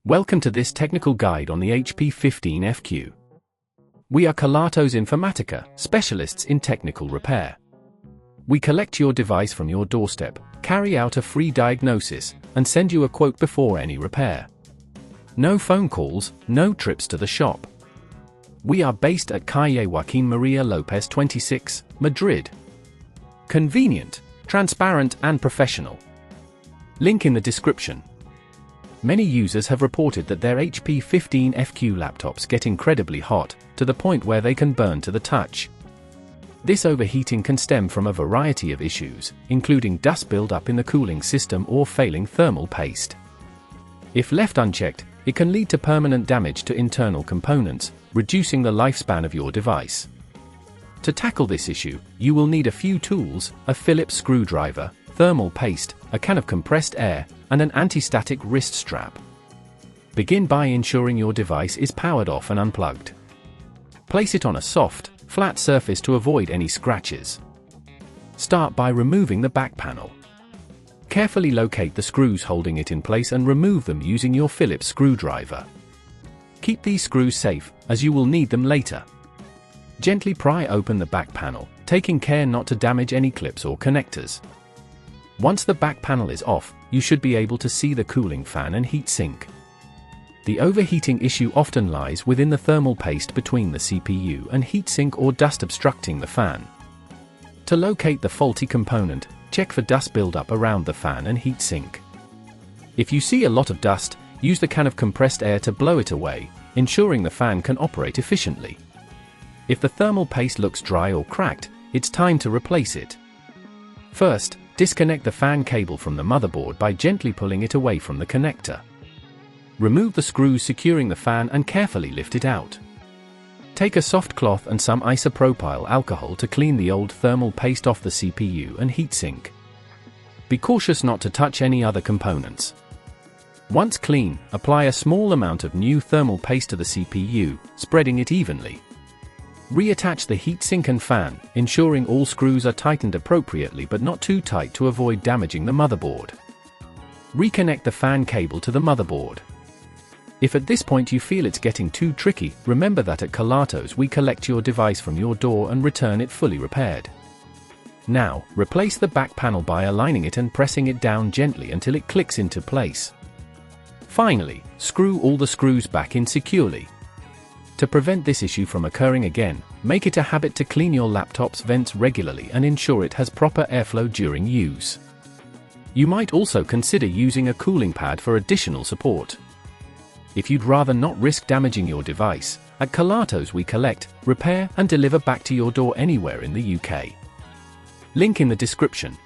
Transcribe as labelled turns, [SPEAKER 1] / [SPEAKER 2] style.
[SPEAKER 1] Welcome to this technical guide on the HP 15FQ. We are Kelatos Informatica, specialists in technical repair. We collect your device from your doorstep, carry out a free diagnosis, and send you a quote before any repair. No phone calls, no trips to the shop. We are based at Calle Joaquín María López 26, Madrid. Convenient, transparent and professional. Link in the description. Many users have reported that their HP 15FQ laptops get incredibly hot, to the point where they can burn to the touch. This overheating can stem from a variety of issues, including dust buildup in the cooling system or failing thermal paste. If left unchecked, it can lead to permanent damage to internal components, reducing the lifespan of your device. To tackle this issue, you will need a few tools: a Phillips screwdriver, thermal paste, a can of compressed air, and an anti-static wrist strap. Begin by ensuring your device is powered off and unplugged. Place it on a soft, flat surface to avoid any scratches. Start by removing the back panel. Carefully locate the screws holding it in place and remove them using your Phillips screwdriver. Keep these screws safe, as you will need them later. Gently pry open the back panel, taking care not to damage any clips or connectors. Once the back panel is off, you should be able to see the cooling fan and heat sink. The overheating issue often lies within the thermal paste between the CPU and heatsink or dust obstructing the fan. To locate the faulty component, check for dust buildup around the fan and heatsink. If you see a lot of dust, use the can of compressed air to blow it away, ensuring the fan can operate efficiently. If the thermal paste looks dry or cracked, it's time to replace it. First, disconnect the fan cable from the motherboard by gently pulling it away from the connector. Remove the screws securing the fan and carefully lift it out. Take a soft cloth and some isopropyl alcohol to clean the old thermal paste off the CPU and heatsink. Be cautious not to touch any other components. Once clean, apply a small amount of new thermal paste to the CPU, spreading it evenly. Reattach the heatsink and fan, ensuring all screws are tightened appropriately but not too tight to avoid damaging the motherboard. Reconnect the fan cable to the motherboard. If at this point you feel it's getting too tricky, remember that at Kelatos we collect your device from your door and return it fully repaired. Now, replace the back panel by aligning it and pressing it down gently until it clicks into place. Finally, screw all the screws back in securely. To prevent this issue from occurring again, make it a habit to clean your laptop's vents regularly and ensure it has proper airflow during use. You might also consider using a cooling pad for additional support. If you'd rather not risk damaging your device, at Kelatos we collect, repair and deliver back to your door anywhere in the UK. Link in the description.